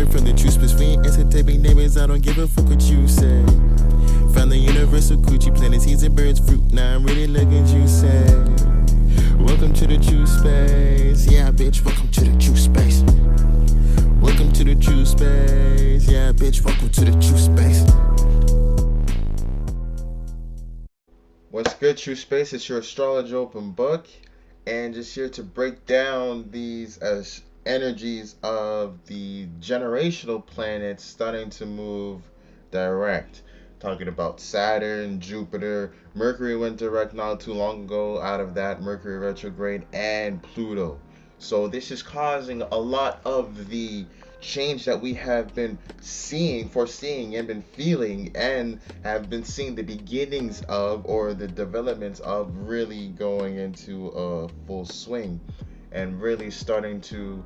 Coming from the Truspace, we ain't answer to big neighbors. I don't give a fuck what you say. Found the universal coochie, planting seeds and birds fruit. Now I'm really looking juicy. Welcome to the Truspace. Yeah, bitch, welcome to the Truspace. Welcome to the Truspace. Yeah, bitch, welcome to the Truspace. What's good, Truspace? It's your Astrology open book, and just here to break down these energies of the generational planets starting to move direct. Talking about Saturn, Jupiter, Mercury went direct not too long ago. Out of that, Mercury Retrograde, and Pluto. So this is causing a lot of the change that we have been foreseeing, and been feeling, and have been seeing the beginnings of, or the developments of, really going into a full swing, and really starting to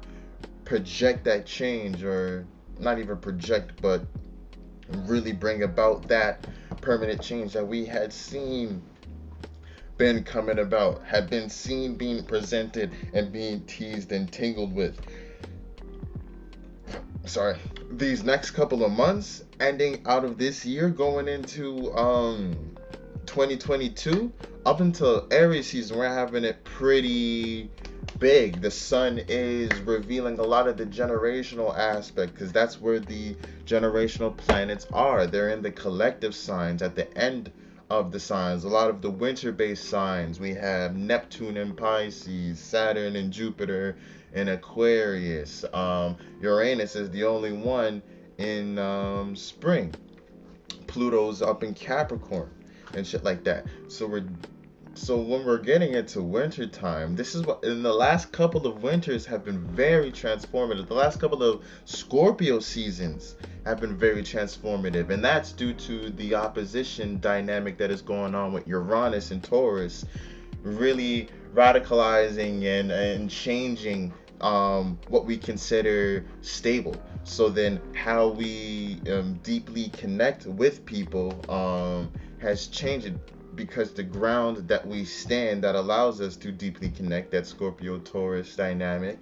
project that change, or not even project, but really bring about that permanent change that we had seen been coming about, had been seen being presented and being teased and tingled with. These next couple of months, ending out of this year, going into 2022, up until Aries season, we're having it pretty big. The sun is revealing a lot of the generational aspect, because that's where the generational planets are. They're in the collective signs at the end of the signs. A lot of the winter-based signs, we have Neptune in Pisces, Saturn and Jupiter in Aquarius. Uranus is the only one in spring. Pluto's up in Capricorn and shit like that. So when we're getting into winter time, this is what, in the last couple of winters have been very transformative. The last couple of Scorpio seasons have been very transformative, and that's due to the opposition dynamic that is going on with Uranus and Taurus, really radicalizing and changing what we consider stable. So then how we deeply connect with people has changed, because the ground that we stand that allows us to deeply connect, that Scorpio-Taurus dynamic,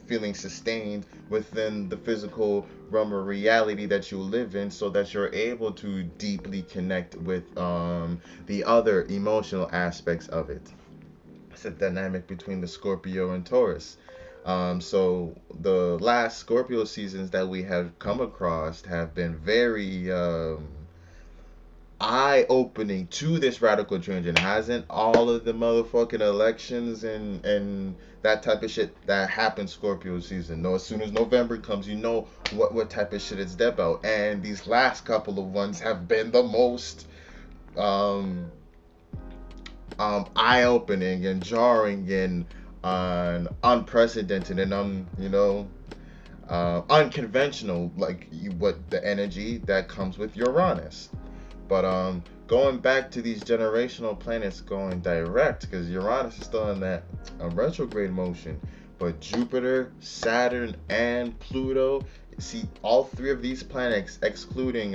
feeling sustained within the physical realm of reality that you live in, so that you're able to deeply connect with the other emotional aspects of it. It's a dynamic between the Scorpio and Taurus. So the last Scorpio seasons that we have come across have been very eye-opening to this radical change, and hasn't all of the motherfucking elections and that type of shit that happened Scorpio season. No, as soon as November comes, you know what type of shit it's about. And these last couple of ones have been the most eye-opening and jarring and unprecedented and unconventional, what the energy that comes with Uranus. But going back to these generational planets going direct, because Uranus is still in that retrograde motion, but Jupiter, Saturn, and Pluto, see, all three of these planets, excluding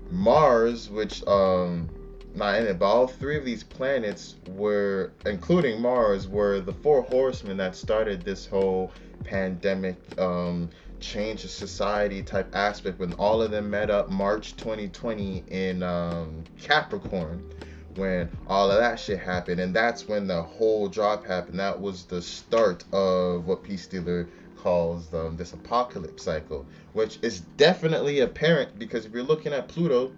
Mars, which not in it, but all three of these planets were, including Mars, were the four horsemen that started this whole pandemic change of society type aspect, when all of them met up March 2020 in Capricorn, when all of that shit happened. And that's when the whole drop happened. That was the start of what Peace Stealer calls this apocalypse cycle, which is definitely apparent, because if you're looking at Pluto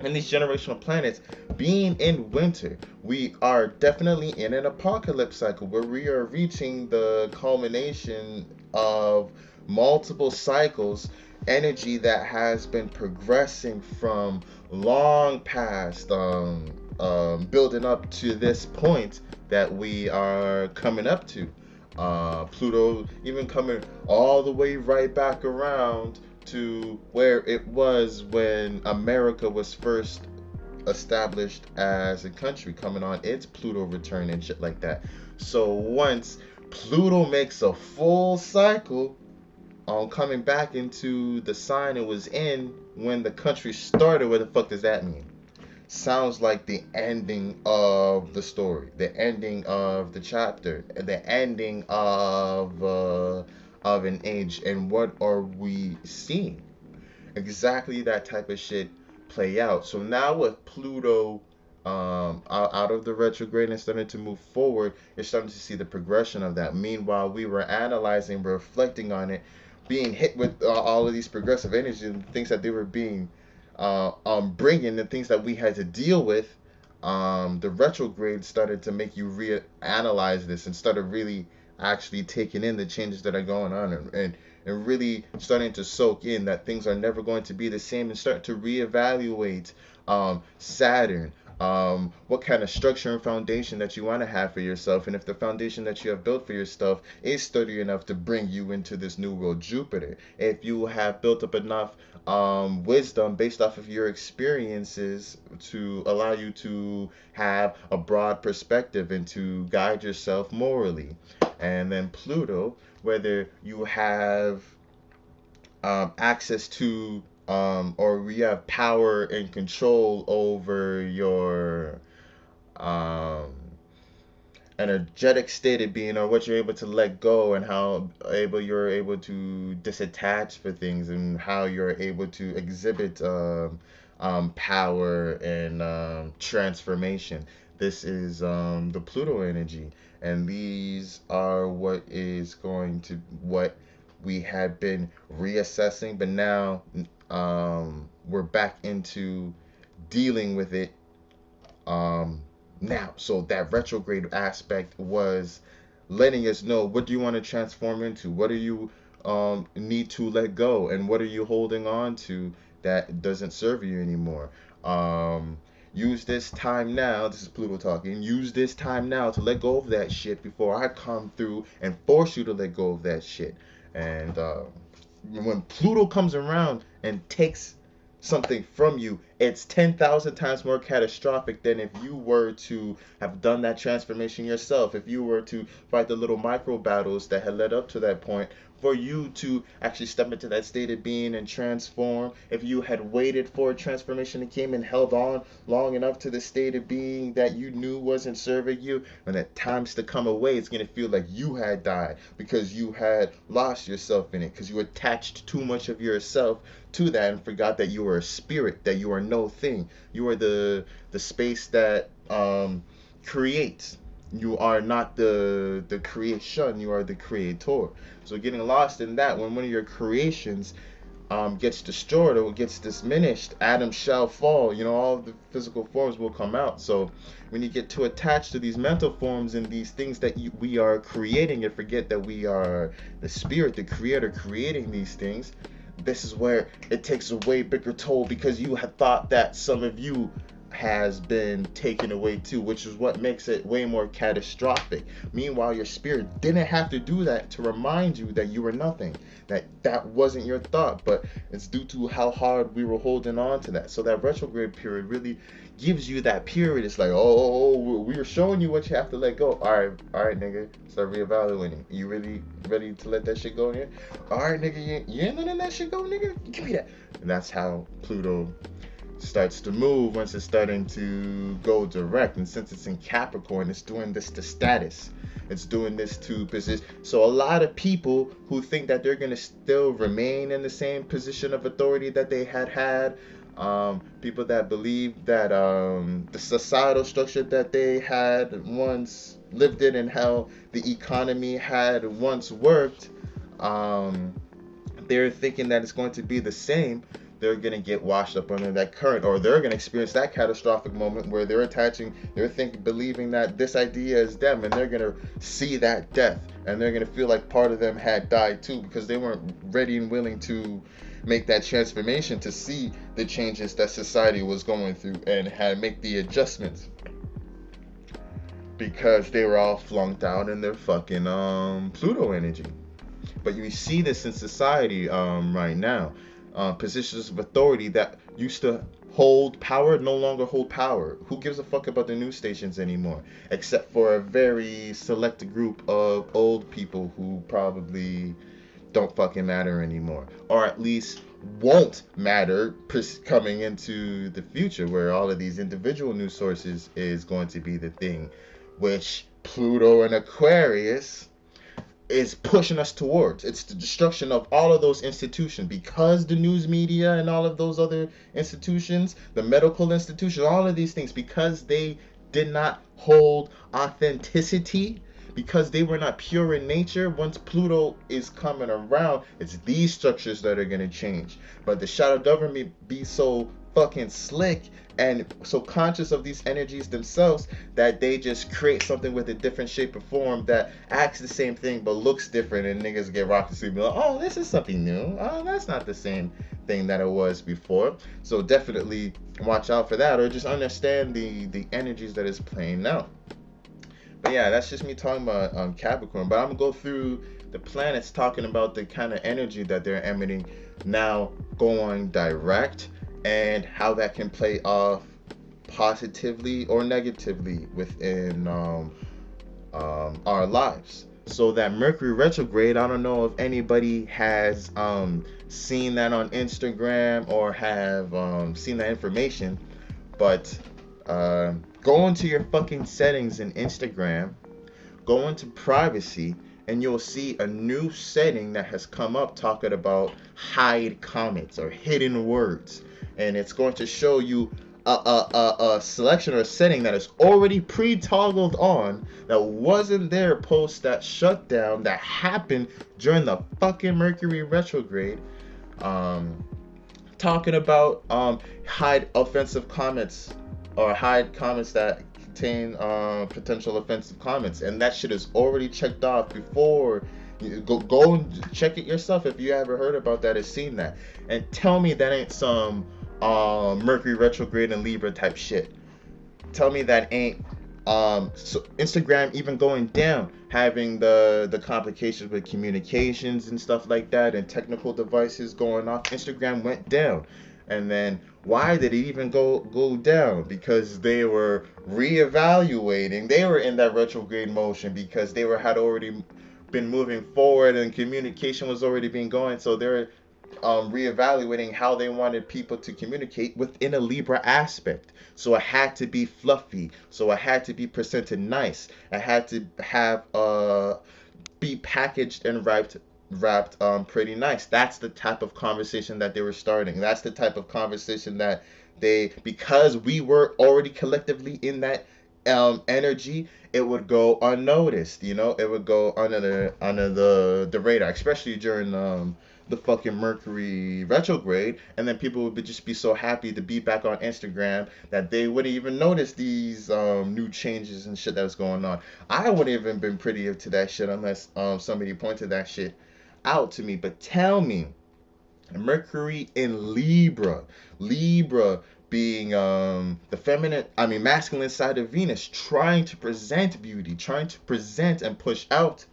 and these generational planets being in winter, we are definitely in an apocalypse cycle, where we are reaching the culmination of multiple cycles, energy that has been progressing from long past, building up to this point that we are coming up to. Pluto even coming all the way right back around to where it was when America was first established as a country, coming on its Pluto return and shit like that. So once Pluto makes a full cycle on coming back into the sign it was in when the country started, what the fuck does that mean? sounds like the ending of the story, the ending of the chapter, the ending of an age. And what are we seeing? Exactly that type of shit play out. So now with Pluto out of the retrograde and starting to move forward, you're starting to see the progression of that. Meanwhile, we were analyzing, reflecting on it, being hit with all of these progressive energies and things that they were being bringing, the things that we had to deal with. The retrograde started to make you reanalyze this and started really actually taking in the changes that are going on, and really starting to soak in that things are never going to be the same, and start to reevaluate Saturn, what kind of structure and foundation that you want to have for yourself, and if the foundation that you have built for yourself is sturdy enough to bring you into this new world Jupiter. If you have built up enough wisdom based off of your experiences to allow you to have a broad perspective and to guide yourself morally. And then Pluto, whether you have access to or we have power and control over your um, energetic state of being, or what you're able to let go, and how able you're able to disattach for things, and how you're able to exhibit power and transformation. This is the Pluto energy, and these are what we had been reassessing, but now we're back into dealing with it now. So that retrograde aspect was letting us know, what do you want to transform into? What do you need to let go? And what are you holding on to that doesn't serve you anymore? Use this time now. This is Pluto talking. Use this time now to let go of that shit before I come through and force you to let go of that shit. And when Pluto comes around and takes something from you, it's 10,000 times more catastrophic than if you were to have done that transformation yourself. If you were to fight the little micro battles that had led up to that point, for you to actually step into that state of being and transform, if you had waited for a transformation that came and held on long enough to the state of being that you knew wasn't serving you, when that time's to come away, it's going to feel like you had died, because you had lost yourself in it, because you attached too much of yourself to that and forgot that you are a spirit, that you are no thing. You are the space that creates. You are not the creation, you are the creator. So getting lost in that, when one of your creations gets destroyed or gets diminished, Adam shall fall. You know, all of the physical forms will come out. So when you get too attached to these mental forms and these things that we are creating, and forget that we are the spirit, the creator, creating these things, this is where it takes a way bigger toll, because you have thought that some of you has been taken away too, which is what makes it way more catastrophic. Meanwhile, your spirit didn't have to do that to remind you that you were nothing, that wasn't your thought, but it's due to how hard we were holding on to that. So that retrograde period really gives you that period. It's like, oh, we were showing you what you have to let go. All right, nigga, start reevaluating. You really ready to let that shit go in here? All right, nigga, you ain't letting that shit go, nigga. Give me that. And that's how Pluto starts to move once it's starting to go direct. And since it's in Capricorn, it's doing this to status, it's doing this to position. So a lot of people who think that they're going to still remain in the same position of authority that they had, people that believe that the societal structure that they had once lived in and how the economy had once worked, they're thinking that it's going to be the same. They're going to get washed up under that current, or they're going to experience that catastrophic moment where they're believing that this idea is them, and they're going to see that death, and they're going to feel like part of them had died too, because they weren't ready and willing to make that transformation to see the changes that society was going through and had make the adjustments, because they were all flunked out in their fucking Pluto energy. But you see this in society right now. Positions of authority that used to hold power no longer hold power. Who gives a fuck about the news stations anymore? Except for a very select group of old people who probably don't fucking matter anymore. Or at least won't matter coming into the future, where all of these individual news sources is going to be the thing, which Pluto and Aquarius is pushing us towards. It's the destruction of all of those institutions, because the news media and all of those other institutions, the medical institutions, all of these things, because they did not hold authenticity, because they were not pure in nature. Once Pluto is coming around, it's these structures that are going to change. But the shadow government be so fucking slick and so conscious of these energies themselves that they just create something with a different shape or form that acts the same thing but looks different, and niggas get rocked to be like, oh, this is something new. Oh, that's not the same thing that it was before. So definitely watch out for that, or just understand the energies that is playing now. But yeah, that's just me talking about Capricorn. But I'm gonna go through the planets, talking about the kind of energy that they're emitting now, going direct, and how that can play off positively or negatively within our lives. So that Mercury retrograde, I don't know if anybody has seen that on Instagram or have seen that information, but go into your fucking settings in Instagram, go into privacy, and you'll see a new setting that has come up talking about hide comments or hidden words. And it's going to show you a selection or a setting that is already pre-toggled on, that wasn't there post that shutdown that happened during the fucking Mercury retrograde. Talking about hide offensive comments, or hide comments that contain potential offensive comments, and that shit is already checked off before. Go and check it yourself if you ever heard about that or seen that, and tell me that ain't some Mercury retrograde and Libra type shit. Tell me that ain't so Instagram even going down, having the complications with communications and stuff like that, and technical devices going off. Instagram went down. And then why did it even go down? Because they were reevaluating. They were in that retrograde motion because they had already been moving forward, and communication was already being going. So they're reevaluating how they wanted people to communicate within a Libra aspect. So it had to be fluffy. So it had to be presented nice. It had to have be packaged and wrapped pretty nice. That's the type of conversation that they were starting. That's the type of conversation that because we were already collectively in that energy, it would go unnoticed. It would go under the radar, especially during the fucking Mercury retrograde. And then people would just be so happy to be back on Instagram that they wouldn't even notice these new changes and shit that was going on. I wouldn't even been pretty to that shit unless somebody pointed that shit out to me. But tell me, Mercury in Libra being the masculine side of Venus, trying to present beauty, trying to present and push out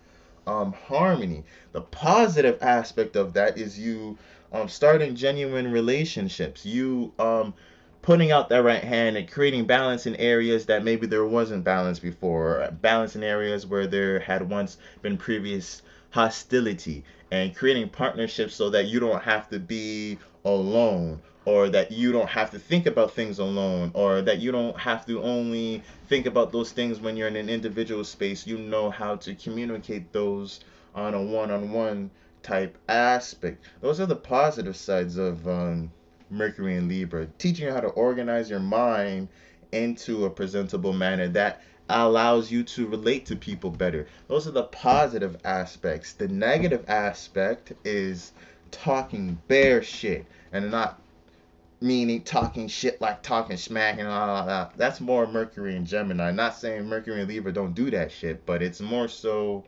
harmony. The positive aspect of that is you starting genuine relationships, you putting out that right hand and creating balance in areas that maybe there wasn't balance before, or balance in areas where there had once been previous hostility, and creating partnerships so that you don't have to be alone, or that you don't have to think about things alone, or that you don't have to only think about those things when you're in an individual space. You know how to communicate those on a one-on-one type aspect. Those are the positive sides of Mercury and Libra, teaching you how to organize your mind into a presentable manner that allows you to relate to people better. Those are the positive aspects. The negative aspect is talking bear shit, and not meaning talking shit like talking smack and all that. That's more Mercury and Gemini. Not saying Mercury and Libra don't do that shit, but it's more so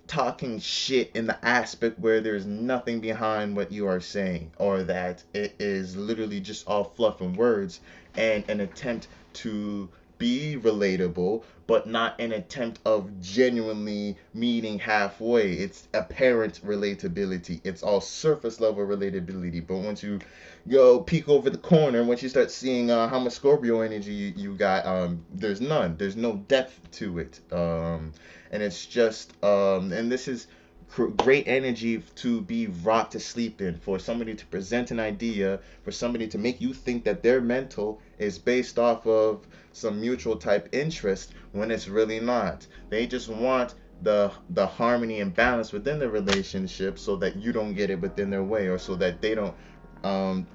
talking shit in the aspect where there's nothing behind what you are saying, or that it is literally just all fluff and words, and an attempt to be relatable, but not an attempt of genuinely meeting halfway. It's apparent relatability. It's all surface level relatability. But once you go peek over the corner, once you start seeing how much Scorpio energy you got, there's none. There's no depth to it. And it's just, and this is great energy to be rocked to sleep in, for somebody to present an idea, for somebody to make you think that their mental is based off of some mutual type interest when it's really not. They just want the harmony and balance within the relationship so that you don't get it within their way, or so that they don't um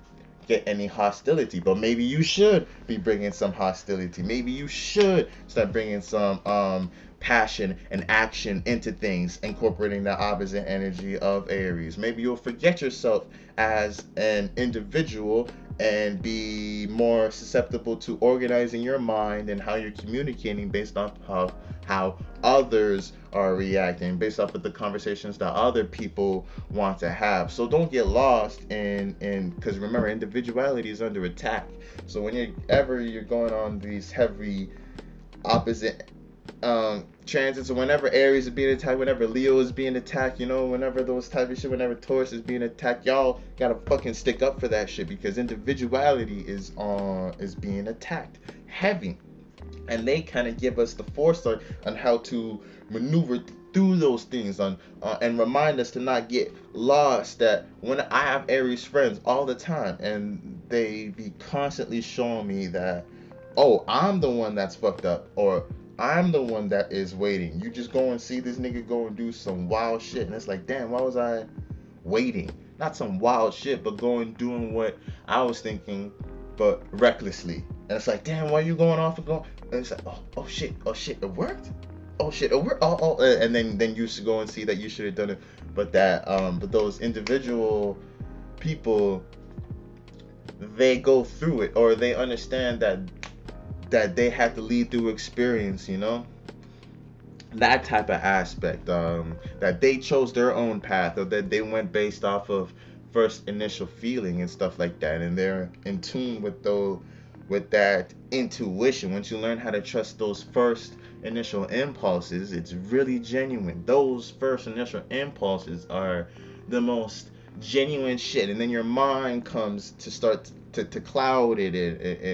get any hostility. But maybe you should be bringing some hostility. Maybe you should start bringing some passion and action into things, incorporating the opposite energy of Aries. Maybe you'll forget yourself as an individual and be more susceptible to organizing your mind and how you're communicating based off of how others are reacting, based off of the conversations that other people want to have. So don't get lost in because remember, individuality is under attack. So whenever you're going on these heavy opposite transits, or whenever Aries is being attacked, whenever Leo is being attacked, whenever those type of shit, whenever Taurus is being attacked, y'all gotta fucking stick up for that shit, because individuality is being attacked heavy, and they kind of give us the foresight on how to maneuver through those things and remind us to not get lost. That when I have Aries friends all the time, and they be constantly showing me that, oh, I'm the one that's fucked up, or I'm the one that is waiting. You just go and see this nigga go and do some wild shit, and it's like, damn, why was I waiting? Not some wild shit, but doing what I was thinking, but recklessly. And it's like, damn, why you going off and going? And it's like, oh shit, it worked. Oh shit, it worked. And then you should go and see that you should have done it. But but those individual people, they go through it, or they understand that they have to lead through experience, that type of aspect, that they chose their own path, or that they went based off of first initial feeling and stuff like that, and they're in tune with that intuition. Once you learn how to trust those first initial impulses, it's really genuine. Those first initial impulses are the most genuine shit, and then your mind comes to start to cloud it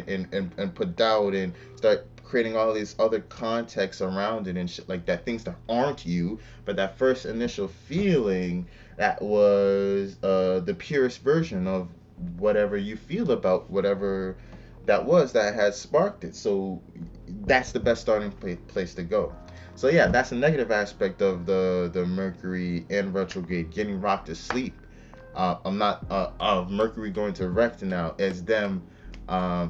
and put doubt and start creating all these other contexts around it and shit like that, things that aren't you. But that first initial feeling, that was the purest version of whatever you feel about whatever that had sparked it. So that's the best starting place to go. So yeah, that's a negative aspect of the Mercury in retrograde, getting rocked to sleep. I'm not of Mercury going to rect now, as them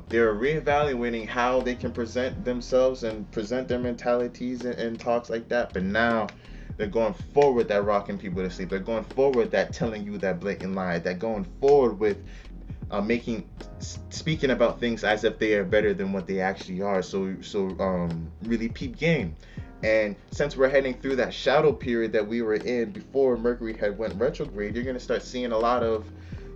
they're reevaluating how they can present themselves and present their mentalities and talks like that. But now they're going forward that rocking people to sleep. They're going forward that telling you that blatant lie. They're going forward with speaking about things as if they are better than what they actually are. So really peep game. And since we're heading through that shadow period that we were in before Mercury had went retrograde, you're going to start seeing a lot of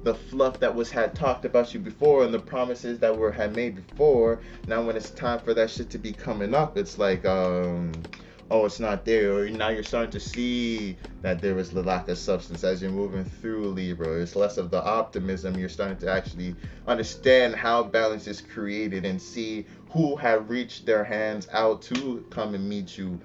the fluff that had talked about you before, and the promises that had made before. Now when it's time for that shit to be coming up, it's like, it's not there. Or now you're starting to see that there is the lack of substance as you're moving through Libra. It's less of the optimism. You're starting to actually understand how balance is created and see who have reached their hands out to come and meet you,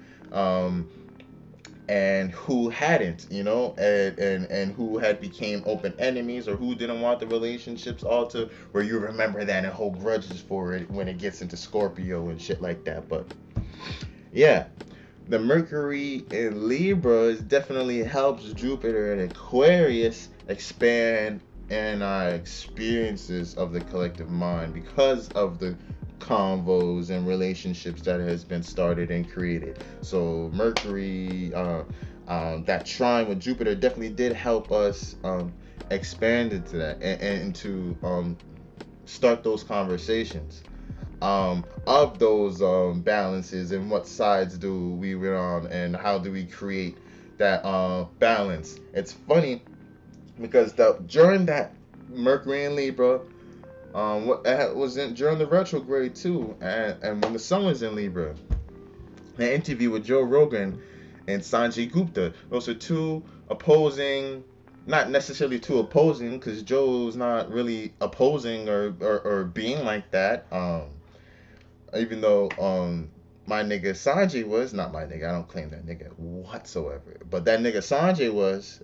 and who hadn't, and who had became open enemies, or who didn't want the relationships all to where you remember that and hold grudges for it when it gets into Scorpio and shit like that. But yeah, the Mercury in Libra definitely helps Jupiter and Aquarius expand in our experiences of the collective mind, because of the convos and relationships that has been started and created. So Mercury, that trine with Jupiter definitely did help us expand into that and to start those conversations of those balances, and what sides do we win on, and how do we create that balance. It's funny because during that Mercury in Libra, was during the retrograde too, and when the sun was in Libra, an interview with Joe Rogan and Sanjay Gupta. Those are two opposing, not necessarily two opposing, because Joe's not really opposing or being like that. Even though my nigga Sanjay was, not my nigga, I don't claim that nigga whatsoever, but that nigga Sanjay was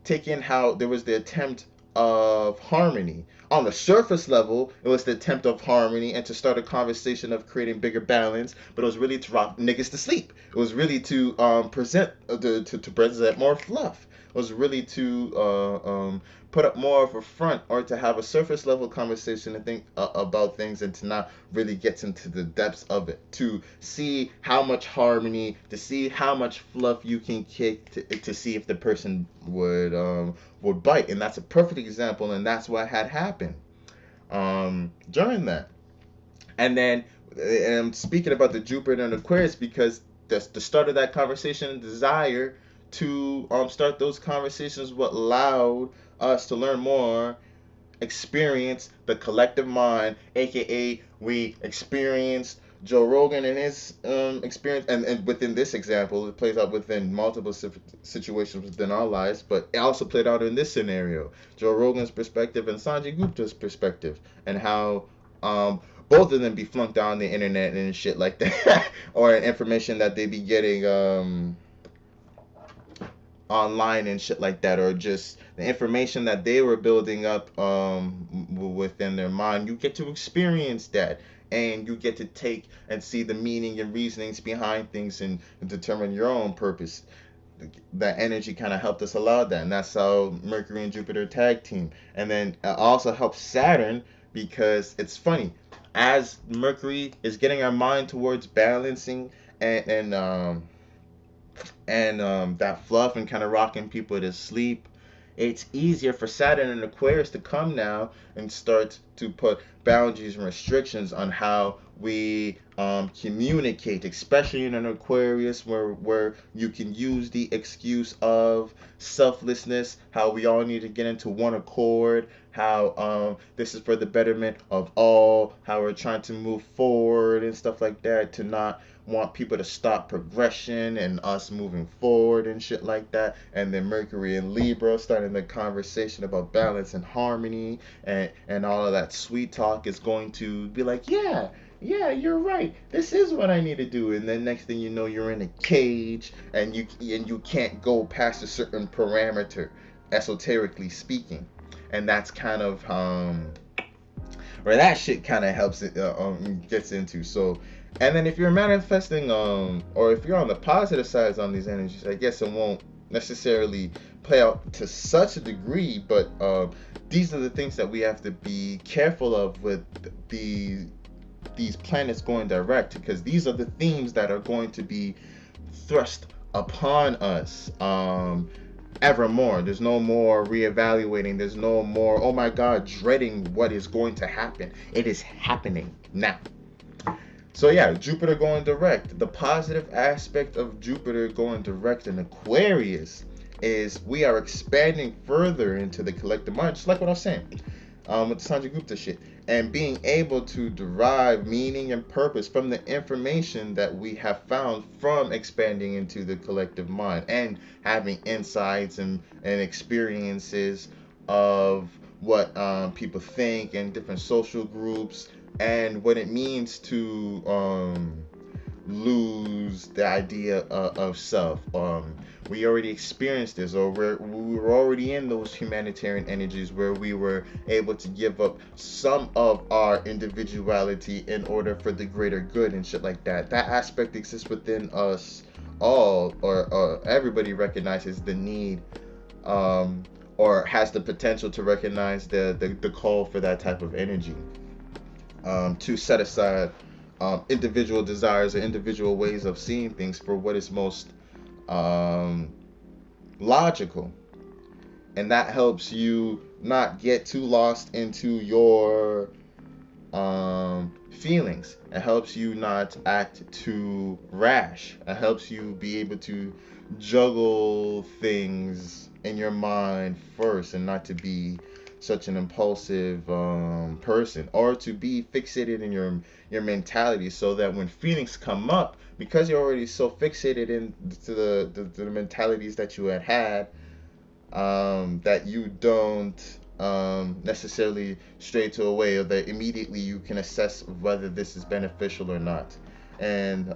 taking how there was the attempt of harmony. On the surface level, it was the attempt of harmony and to start a conversation of creating bigger balance, but it was really to rock niggas to sleep. It was really to present to present more fluff. It was really to put up more of a front, or to have a surface level conversation and think about things, and to not really get into the depths of it. To see how much harmony, to see how much fluff you can kick, to see if the person would bite. And that's a perfect example, and that's what had happened during that. And then, and I'm speaking about the Jupiter and Aquarius because that's the start of that conversation and desire to start those conversations, what allowed us to learn more, experience the collective mind, aka we experienced Joe Rogan and his experience, and within this example, it plays out within multiple situations within our lives, but it also played out in this scenario, Joe Rogan's perspective and Sanjay Gupta's perspective, and how both of them be flunked down the internet and shit like that, or information that they be getting online and shit like that, or just the information that they were building up within their mind. You get to experience that, and you get to take and see the meaning and reasonings behind things, and determine your own purpose. That energy kind of helped us allow that, and that's how Mercury and Jupiter tag team. And then it also helps Saturn, because it's funny, as Mercury is getting our mind towards balancing and that fluff and kind of rocking people to sleep, it's easier for Saturn and Aquarius to come now and start to put boundaries and restrictions on how we communicate, especially in an Aquarius where you can use the excuse of selflessness, how we all need to get into one accord, how this is for the betterment of all, how we're trying to move forward and stuff like that, to not want people to stop progression and us moving forward and shit like that. And then Mercury and Libra starting the conversation about balance and harmony, and all of that sweet talk is going to be like, yeah, you're right, this is what I need to do. And then next thing you know, you're in a cage, and you can't go past a certain parameter, esoterically speaking. And that's kind of where that shit kind of helps it gets into. So, and then if you're manifesting or if you're on the positive sides on these energies, I guess it won't necessarily play out to such a degree, but these are the things that we have to be careful of with these planets going direct, because these are the themes that are going to be thrust upon us evermore. There's no more reevaluating. There's no more, oh my God, dreading what is going to happen. It is happening now. So yeah, Jupiter going direct. The positive aspect of Jupiter going direct in Aquarius is we are expanding further into the collective mind, just like what I was saying with the Sanjay Gupta shit, and being able to derive meaning and purpose from the information that we have found from expanding into the collective mind, and having insights and experiences of what people think in different social groups, and what it means to lose the idea of self. We already experienced this, or we were already in those humanitarian energies where we were able to give up some of our individuality in order for the greater good and shit like that. That aspect exists within us all, or everybody recognizes the need, or has the potential to recognize the call for that type of energy. To set aside individual desires or individual ways of seeing things for what is most logical. And that helps you not get too lost into your feelings. It helps you not act too rash. It helps you be able to juggle things in your mind first, and not to be such an impulsive person, or to be fixated in your mentality, so that when feelings come up, because you're already so fixated into the mentalities that you had that you don't necessarily straight to a way, or that immediately you can assess whether this is beneficial or not, and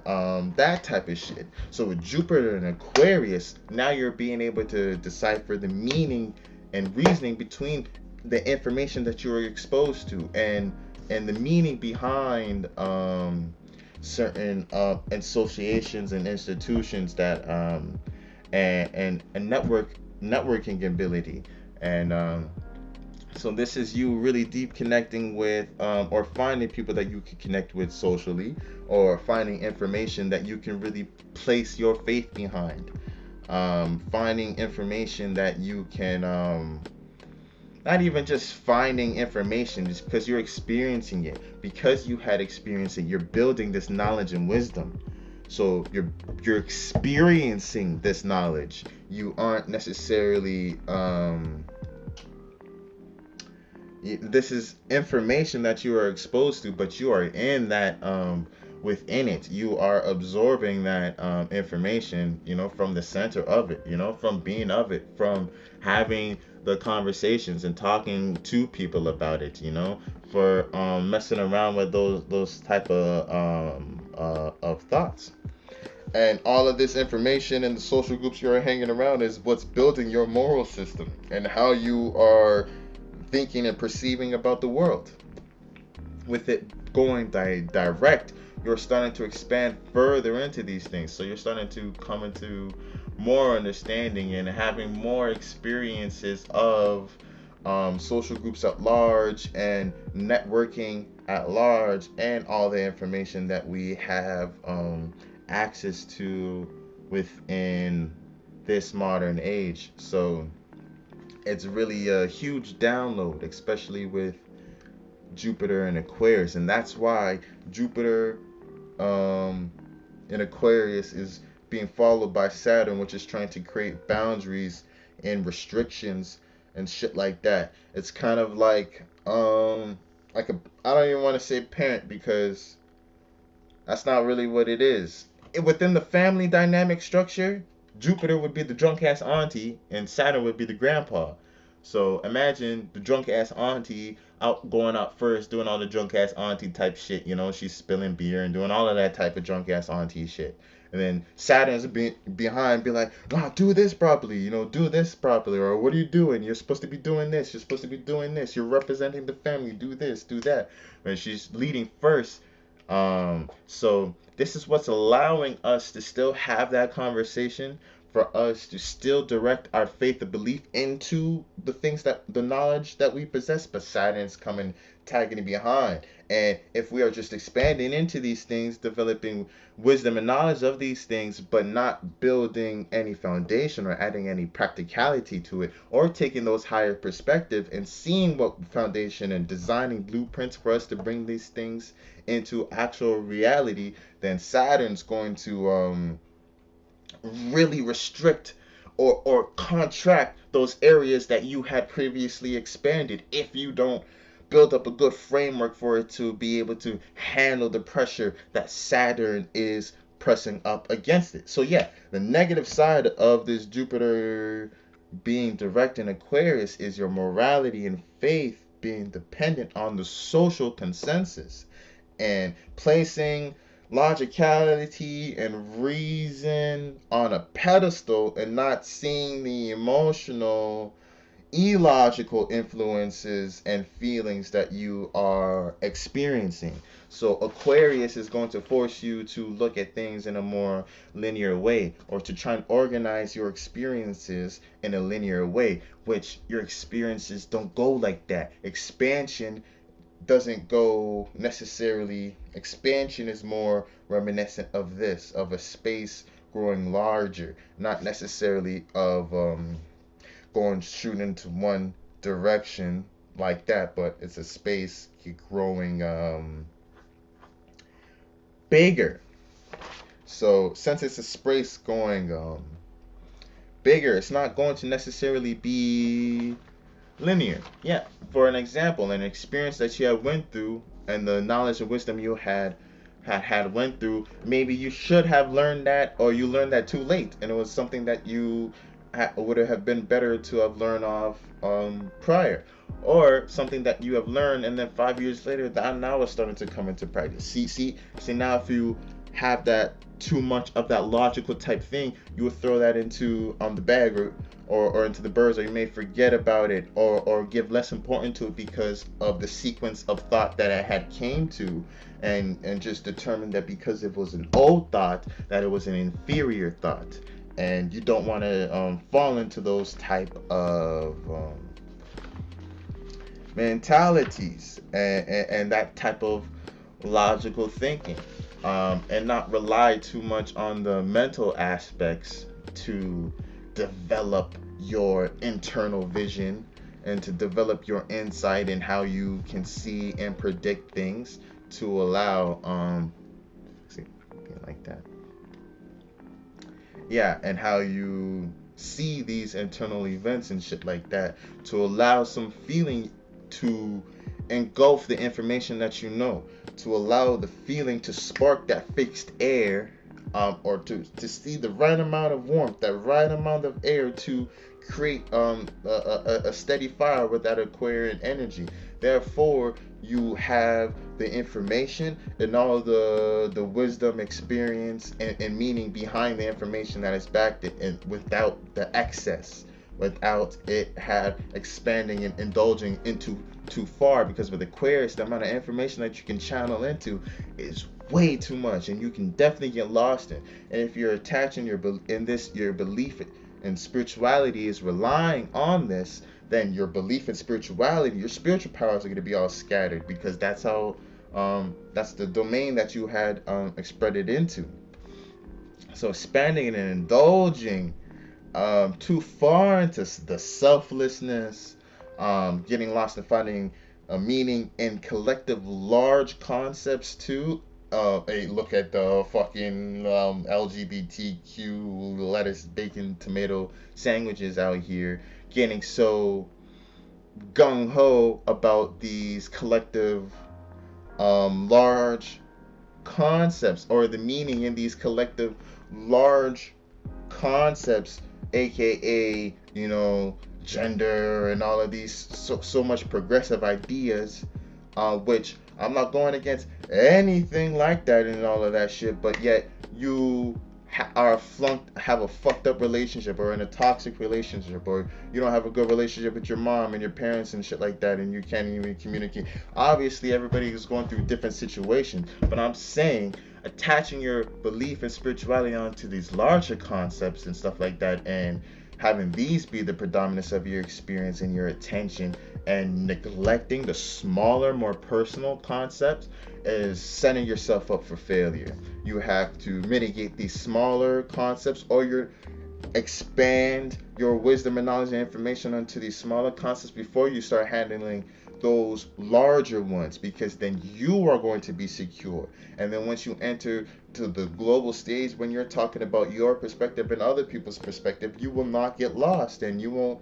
that type of shit. So with Jupiter and Aquarius, now you're being able to decipher the meaning and reasoning between the information that you were exposed to, and the meaning behind certain associations and institutions that and networking ability, and so this is you really deep connecting with, or finding people that you can connect with socially, or finding information that you can really place your faith behind, finding information that you can, not even just finding information, just because you're experiencing it, because you had experienced it, you're building this knowledge and wisdom. So you're experiencing this knowledge. You aren't necessarily this is information that you are exposed to, but you are in that, within it. You are absorbing that information, from the center of it, from being of it, from having the conversations and talking to people about it, for messing around with those type of thoughts. And all of this information and the social groups you're hanging around is what's building your moral system and how you are thinking and perceiving about the world. With it going direct, you're starting to expand further into these things. So you're starting to come into more understanding and having more experiences of social groups at large, and networking at large, and all the information that we have access to within this modern age. So it's really a huge download, especially with Jupiter and Aquarius. And that's why Jupiter in Aquarius is being followed by Saturn, which is trying to create boundaries and restrictions and shit like that. It's kind of like I don't even want to say parent, because that's not really what it is. Within the family dynamic structure, Jupiter would be the drunk ass auntie and Saturn would be the grandpa. So imagine the drunk ass auntie going out first, doing all the drunk ass auntie type shit. She's spilling beer and doing all of that type of drunk ass auntie shit. And then Saturn's behind, be like, nah, do this properly, do this properly. Or what are you doing? You're supposed to be doing this. You're supposed to be doing this. You're representing the family. Do this, do that. And she's leading first. So this is what's allowing us to still have that conversation, for us to still direct our faith and belief into the knowledge that we possess, but Saturn's coming, tagging behind. And if we are just expanding into these things, developing wisdom and knowledge of these things, but not building any foundation or adding any practicality to it, or taking those higher perspective and seeing what foundation and designing blueprints for us to bring these things into actual reality, then Saturn's going to really restrict or contract those areas that you had previously expanded, if you don't build up a good framework for it to be able to handle the pressure that Saturn is pressing up against it. So yeah, the negative side of this Jupiter being direct in Aquarius is your morality and faith being dependent on the social consensus, and placing logicality and reason on a pedestal, and not seeing the emotional, illogical influences and feelings that you are experiencing. So Aquarius is going to force you to look at things in a more linear way, or to try and organize your experiences in a linear way, which your experiences don't go like that. Expansion doesn't go necessarily. Expansion is more reminiscent of this, of a space growing larger, not necessarily of going shooting into one direction like that, but it's a space growing bigger. So since it's a space going bigger, it's not going to necessarily be linear. Yeah, for an example, an experience that you had went through, and the knowledge and wisdom you had went through, maybe you should have learned that, or you learned that too late, and it was something that you would have been better to have learned off prior. or something that you have learned, and then 5 years later, that now is starting to come into practice. See. Now if you have that too much of that logical type thing, you will throw that into the bag, or into the birds, or you may forget about it, or give less importance to it because of the sequence of thought that I had came to, and just determined that because it was an old thought, that it was an inferior thought. And you don't want to fall into those type of mentalities, and that type of logical thinking, and not rely too much on the mental aspects to develop your internal vision, and to develop your insight in how you can see and predict things, to allow see, like that, yeah, and how you see these internal events and shit like that, to allow some feeling to engulf the information that you know, to allow the feeling to spark that fixed air, or to see the right amount of warmth, that right amount of air to create a steady fire with that Aquarian energy. Therefore, you have the information and all the wisdom, experience, and meaning behind the information that is backed it, and without the excess, without it expanding and indulging into too far. Because with Aquarius, the amount of information that you can channel into is way too much, and you can definitely get lost in. And if you're attaching your belief in spirituality is relying on this, then your belief in spirituality, your spiritual powers are going to be all scattered, because that's how that's the domain that you had spread it into. So expanding and indulging too far into the selflessness, getting lost in finding a meaning in collective large concepts too. Hey, look at the fucking LGBTQ lettuce, bacon, tomato sandwiches out here, getting so gung ho about these collective large concepts, or the meaning in these collective large concepts, aka gender and all of these so much progressive ideas, which I'm not going against anything like that and all of that shit, but yet you have a fucked up relationship, or in a toxic relationship, or you don't have a good relationship with your mom and your parents and shit like that, and you can't even communicate. Obviously everybody is going through different situations, but I'm saying attaching your belief in spirituality onto these larger concepts and stuff like that, and having these be the predominance of your experience and your attention, and neglecting the smaller, more personal concepts, is setting yourself up for failure. You have to mitigate these smaller concepts, or you expand your wisdom and knowledge and information onto these smaller concepts before you start handling those larger ones, because then you are going to be secure. And then once you enter to the global stage, when you're talking about your perspective and other people's perspective, you will not get lost, and you won't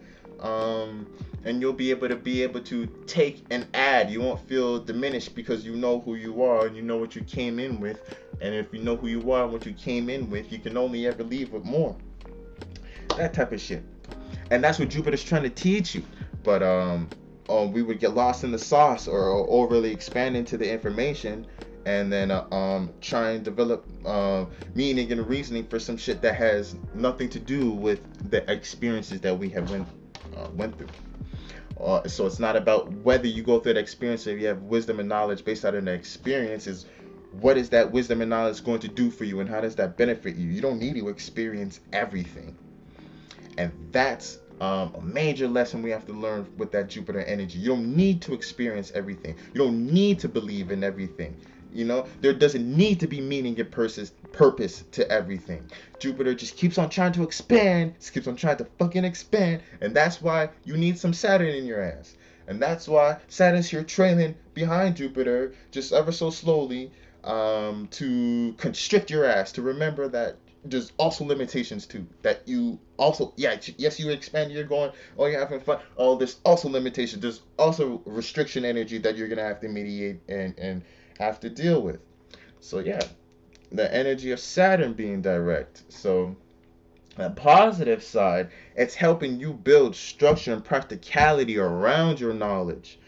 and you'll be able to take and add. You won't feel diminished, because you know who you are and you know what you came in with. And if you know who you are and what you came in with, you can only ever leave with more. That type of shit. And that's what Jupiter's trying to teach you. But we would get lost in the sauce, or overly expand into the information, and then try and develop meaning and reasoning for some shit that has nothing to do with the experiences that we have went through. So it's not about whether you go through that experience, if you have wisdom and knowledge based on the experience, is what is that wisdom and knowledge going to do for you, and how does that benefit you? You don't need to experience everything. And that's a major lesson we have to learn with that Jupiter energy. You don't need to experience everything. You don't need to believe in everything. There doesn't need to be meaning and purpose to everything. Jupiter just keeps on trying to expand, just keeps on trying to fucking expand, and that's why you need some Saturn in your ass. And that's why Saturn's here trailing behind Jupiter, just ever so slowly, to constrict your ass, to remember that there's also limitations too. That you also, yes, you expand, you're going, oh, you're having fun. Oh, there's also limitations. There's also restriction energy that you're gonna have to mediate and have to deal with. So yeah, the energy of Saturn being direct. So The positive side, it's helping you build structure and practicality around your knowledge,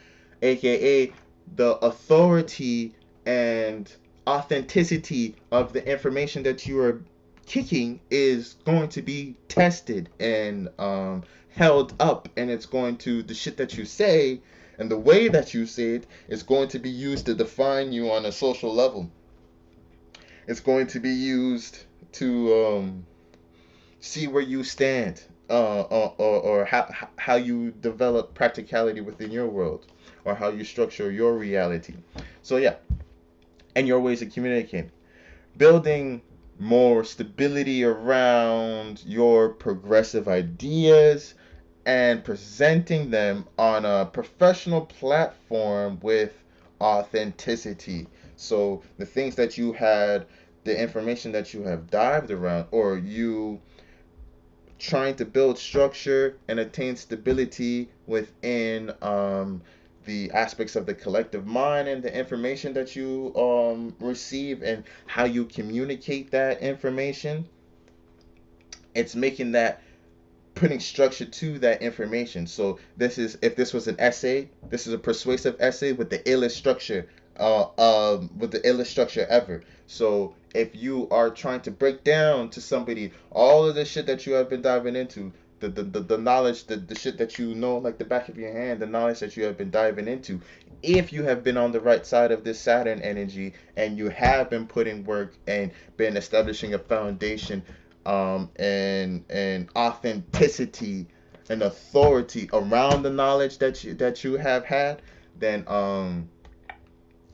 aka the authority and authenticity of the information that you are kicking is going to be tested and held up, and it's going to, the shit that you say and the way that you say it is going to be used to define you on a social level. It's going to be used to see where you stand, or how you develop practicality within your world, or how you structure your reality. So yeah, and your ways of communicating, building more stability around your progressive ideas and presenting them on a professional platform with authenticity. So the things that you had, the information that you have dived around, or you trying to build structure and attain stability within the aspects of the collective mind and the information that you receive and how you communicate that information. It's making that, putting structure to that information. So this is, if this was an essay, this is a persuasive essay with the illest structure, with the illest structure ever. So if you are trying to break down to somebody all of the shit that you have been diving into, the knowledge, the shit that you know like the back of your hand, the knowledge that you have been diving into, if you have been on the right side of this Saturn energy and you have been putting work and been establishing a foundation, and authenticity and authority around the knowledge that you have had, then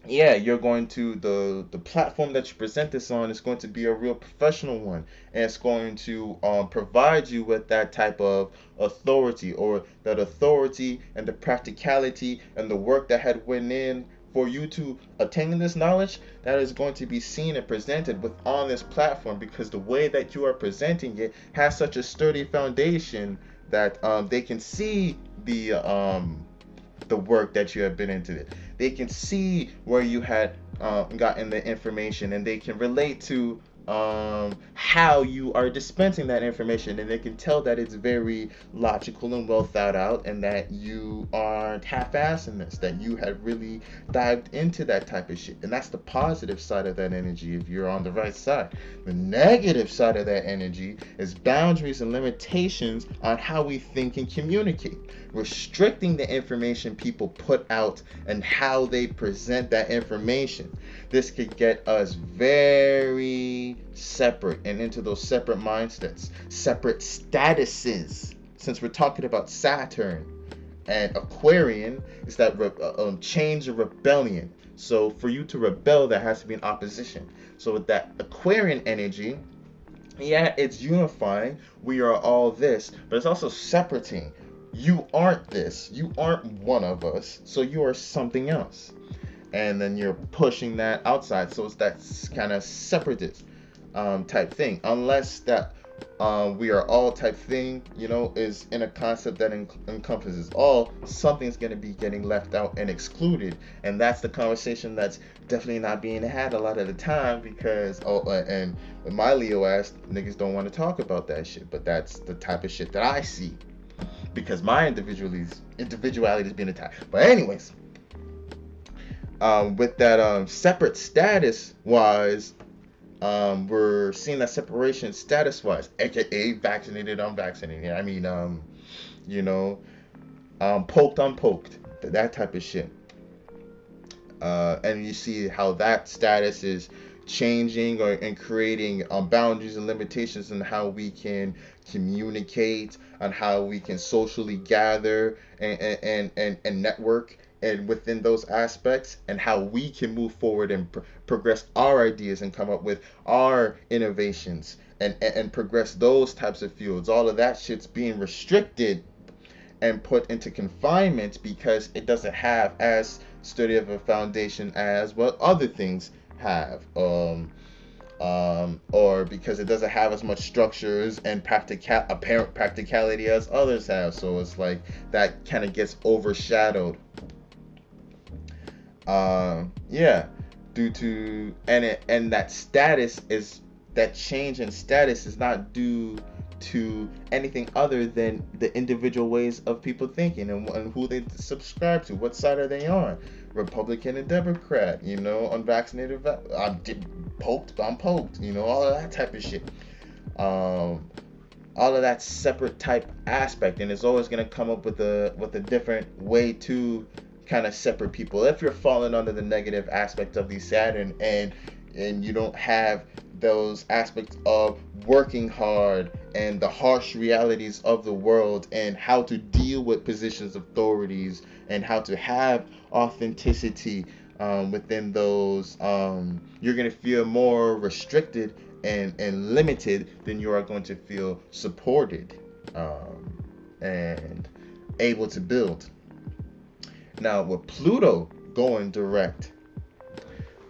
yeah, you're going to, the platform that you present this on is going to be a real professional one, and it's going to provide you with that type of authority, or that authority and the practicality and the work that had went in for you to attain this knowledge, that is going to be seen and presented with on this platform, because the way that you are presenting it has such a sturdy foundation that they can see the work that you have been into it. They can see where you had gotten the information, and they can relate to how you are dispensing that information, and they can tell that it's very logical and well thought out, and that you aren't half-assing this, that you have really dived into that type of shit. And that's the positive side of that energy if you're on the right side. The negative side of that energy is boundaries and limitations on how we think and communicate, restricting the information people put out and how they present that information. This could get us very separate and into those separate mindsets, separate statuses. Since we're talking about Saturn and Aquarian, is that change or rebellion. So for you to rebel, there has to be an opposition. So with that Aquarian energy, yeah, it's unifying. We are all this, but it's also separating. You aren't this. You aren't one of us. So you are something else. And then you're pushing that outside. So it's that kind of separatist type thing. Unless that we are all type thing, is in a concept that encompasses all, something's going to be getting left out and excluded. And that's the conversation that's definitely not being had a lot of the time, because, and with my Leo ass, niggas don't want to talk about that shit. But that's the type of shit that I see, because my individuality is being attacked. But anyways, with that separate status wise, we're seeing that separation status wise, aka vaccinated, unvaccinated. I mean, poked, unpoked, that type of shit. And you see how that status is changing and creating boundaries and limitations on how we can communicate, on how we can socially gather and network, and within those aspects, and how we can move forward and progress our ideas and come up with our innovations and progress those types of fields. All of that shit's being restricted and put into confinement because it doesn't have as sturdy of a foundation as what other things have, or because it doesn't have as much structures and apparent practicality as others have. So it's like that kind of gets overshadowed. Due to and that status is, that change in status is not due to anything other than the individual ways of people thinking and who they subscribe to. What side are they on? Republican and Democrat, unvaccinated, I'm poked, all of that type of shit. All of that separate type aspect, and it's always going to come up with a different way to kind of separate people. If you're falling under the negative aspect of the Saturn and you don't have those aspects of working hard and the harsh realities of the world and how to deal with positions of authorities and how to have authenticity within those, you're going to feel more restricted and limited than you are going to feel supported and able to build. Now, with Pluto going direct,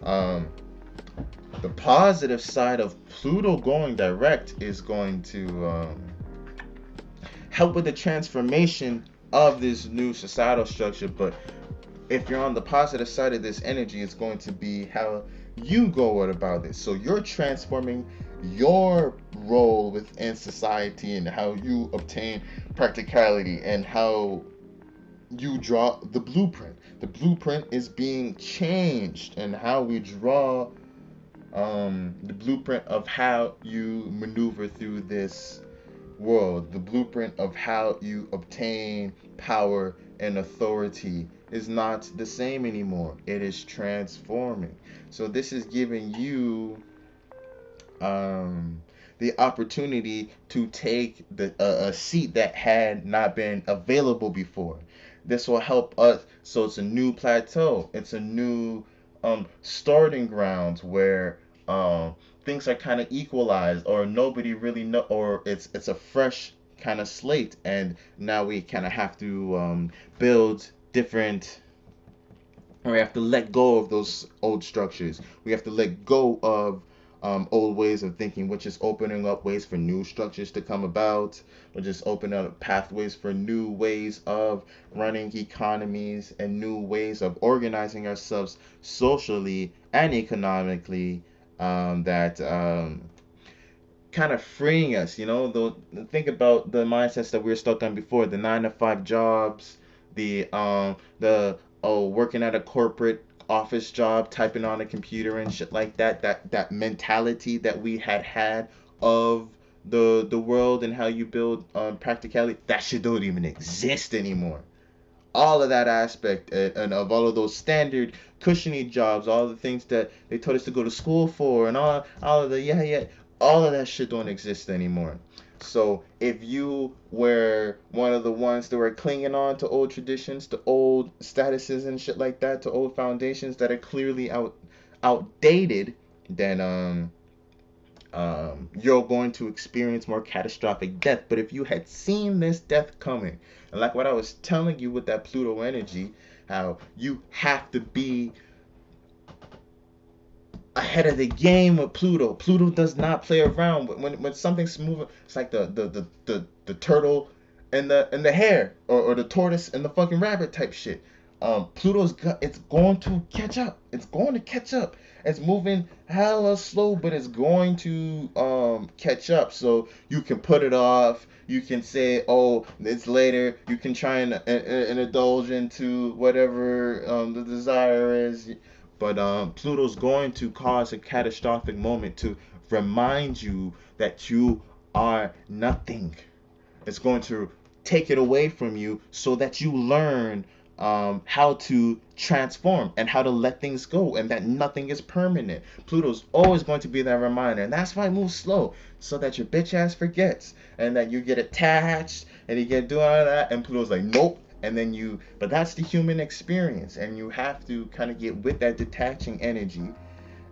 the positive side of Pluto going direct is going to help with the transformation of this new societal structure. But if you're on the positive side of this energy, it's going to be how you go about this. So you're transforming your role within society and how you obtain practicality and how you draw the blueprint. The blueprint is being changed, and how we draw the blueprint of how you maneuver through this world, the blueprint of how you obtain power and authority is not the same anymore. It is transforming. So this is giving you the opportunity to take a seat that had not been available before. This will help us. So it's a new plateau. It's a new starting ground where things are kind of equalized, or nobody really know, or it's a fresh kind of slate, and now we kind of have to build different. We have to let go of those old structures. We have to let go of old ways of thinking, which is opening up ways for new structures to come about, which is opening up pathways for new ways of running economies and new ways of organizing ourselves socially and economically, that kind of freeing us. Think about the mindsets that we were stuck on before: the 9-to-5 jobs, the working at a corporate office job, typing on a computer and shit like that. That mentality that we had of the world and how you build practicality, that shit don't even exist anymore. All of that aspect and of all of those standard cushiony jobs, all the things that they told us to go to school for, and all of the all of that shit don't exist anymore. So if you were one of the ones that were clinging on to old traditions, to old statuses and shit like that, to old foundations that are clearly outdated, then you're going to experience more catastrophic death. But if you had seen this death coming, and like what I was telling you with that Pluto energy, how you have to be ahead of the game with Pluto. Pluto does not play around. When something's moving, it's like the turtle and the hare, or the tortoise and the fucking rabbit type shit. It's going to catch up. It's moving hella slow, but it's going to catch up. So you can put it off. You can say, oh, it's later. You can try and indulge into whatever the desire is. But Pluto's going to cause a catastrophic moment to remind you that you are nothing. It's going to take it away from you so that you learn how to transform and how to let things go, and that nothing is permanent. Pluto's always going to be that reminder, and that's why it moves slow, so that your bitch ass forgets, and that you get attached and you get doing all that, and Pluto's like, nope. And then but that's the human experience, and you have to kind of get with that detaching energy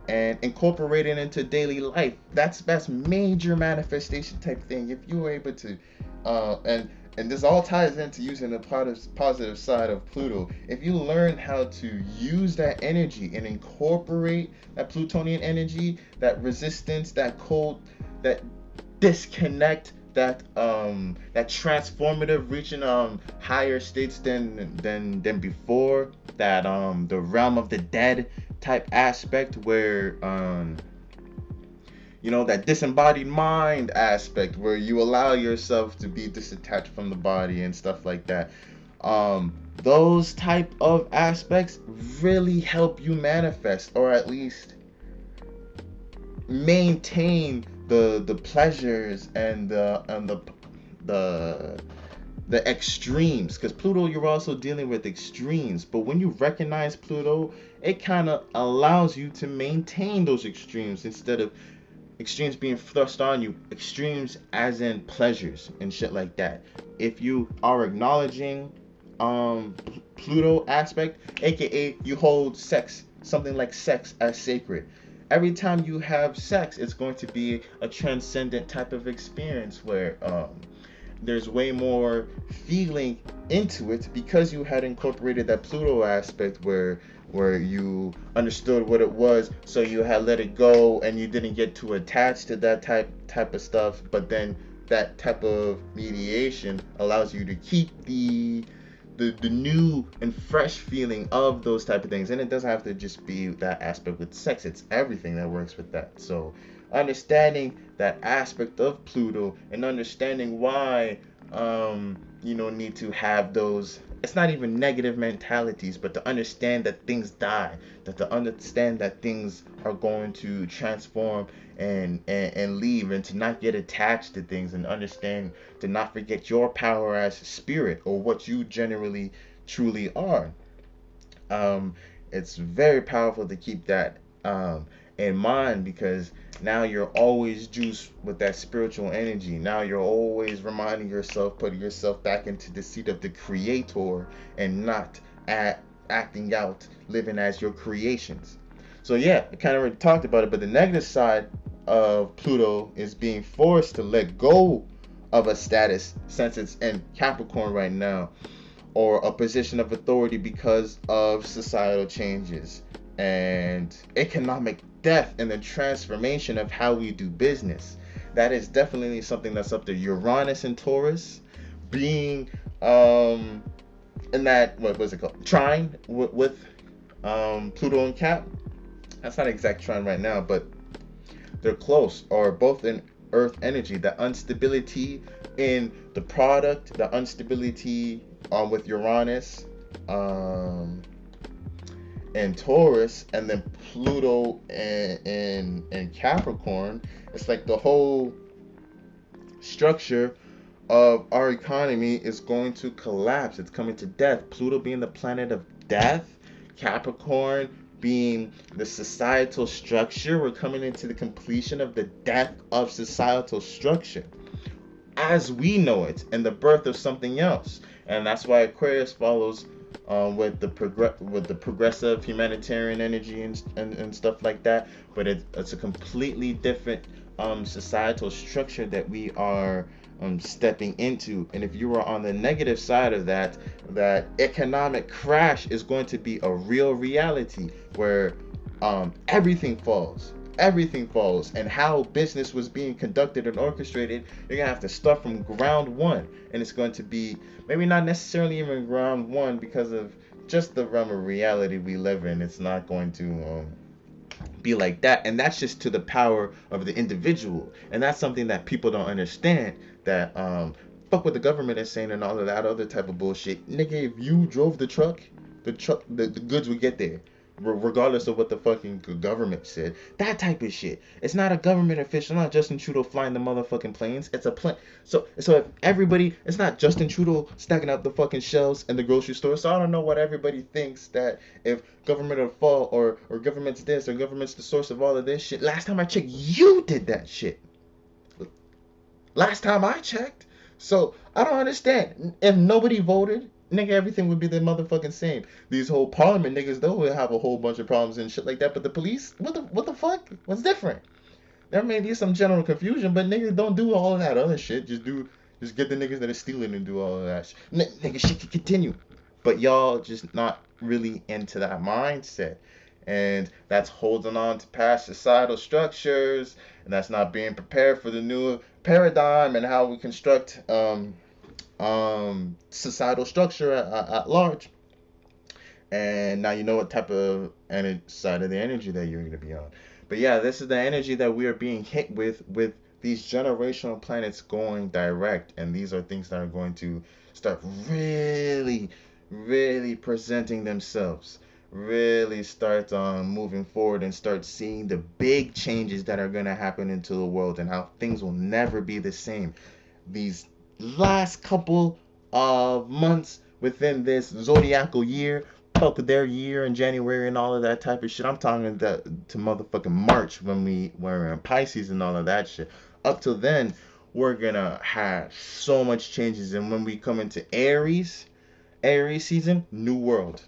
and incorporate it into daily life. That's major manifestation type thing. If you were able to, and this all ties into using the positive side of Pluto. If you learn how to use that energy and incorporate that Plutonian energy, that resistance, that cold, that disconnect, that transformative, reaching higher states than before, that the realm of the dead type aspect, where that disembodied mind aspect where you allow yourself to be disattached from the body and stuff like that. Those type of aspects really help you manifest, or at least maintain the pleasures and the extremes, because Pluto, you're also dealing with extremes, but when you recognize Pluto, it kind of allows you to maintain those extremes instead of extremes being thrust on you, extremes as in pleasures and shit like that. If you are acknowledging Pluto aspect, aka you hold sex, something like sex, as sacred. Every time you have sex, it's going to be a transcendent type of experience where there's way more feeling into it because you had incorporated that Pluto aspect where you understood what it was, so you had let it go and you didn't get too attached to that type of stuff. But then that type of mediation allows you to keep the new and fresh feeling of those type of things. And it doesn't have to just be that aspect with sex, it's everything that works with that. So understanding that aspect of Pluto and understanding why need to have those, it's not even negative mentalities, but to understand that things die, that to understand that things are going to transform and leave, and to not get attached to things, and understand to not forget your power as spirit or what you generally truly are. It's very powerful to keep that in mind, because now you're always juiced with that spiritual energy. Now you're always reminding yourself, putting yourself back into the seat of the creator and not acting out, living as your creations. So yeah, I kind of already talked about it, but the negative side of Pluto is being forced to let go of a status, since it's in Capricorn right now, or a position of authority because of societal changes and economic death and the transformation of how we do business. That is definitely something that's up there. Uranus and Taurus being in that, what was it called, trine with Pluto and Cap. That's not exact trine right now, but they're close, or both in earth energy. The instability in the product, the instability with Uranus and Taurus, and then Pluto and Capricorn. It's like the whole structure of our economy is going to collapse. It's coming to death. Pluto being the planet of death, Capricorn being the societal structure. We're coming into the completion of the death of societal structure as we know it, and the birth of something else. And that's why Aquarius follows with the progressive humanitarian energy and stuff like that. But it's a completely different societal structure that we are stepping into. And if you are on the negative side of that, that economic crash is going to be a real reality where everything falls, and how business was being conducted and orchestrated, you're gonna have to start from ground one. And it's going to be maybe not necessarily even ground one, because of just the realm of reality we live in. It's not going to be like that, and that's just to the power of the individual. And that's something that people don't understand, that fuck what the government is saying and all of that other type of bullshit. Nigga, if you drove the truck, the goods would get there regardless of what the fucking government said. That type of shit. It's not a government official, not Justin Trudeau flying the motherfucking planes. It's a plane. So if everybody, it's not Justin Trudeau stacking up the fucking shelves in the grocery store. So I don't know what everybody thinks, that if government will fall, or government's this, or government's the source of all of this shit. Last time I checked, you did that shit. Last time I checked. So I don't understand. If nobody voted, nigga, everything would be the motherfucking same. These whole parliament niggas, though, will have a whole bunch of problems and shit like that. But the police, what the fuck? What's different? There may be some general confusion, but niggas don't do all of that other shit. Just get the niggas that are stealing and do all of that shit. Nigga, shit can continue. But y'all just not really into that mindset. And that's holding on to past societal structures, and that's not being prepared for the new paradigm and how we construct societal structure at large. And now you know what type of side of the energy that you're going to be on. But yeah, this is the energy that we are being hit with these generational planets going direct, and these are things that are going to start really, really presenting themselves. Really start moving forward and start seeing the big changes that are going to happen into the world and how things will never be the same. These last couple of months within this zodiacal year, fuck with their year in January and all of that type of shit. I'm talking to motherfucking March when we're in Pisces and all of that shit. Up till then, we're gonna have so much changes, and when we come into Aries season, new world.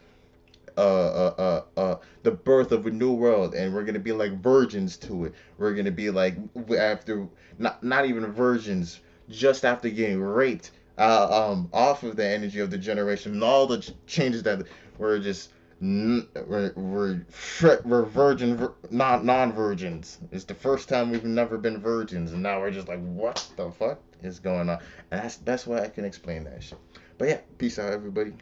The birth of a new world, and we're gonna be like virgins to it. We're gonna be like after not even virgins, just after getting raped off of the energy of the generation and all the changes that we're just we're virgin not non-virgins. It's the first time we've never been virgins, and now we're just like, what the fuck is going on? And that's why I can explain that shit. But yeah, peace out, everybody.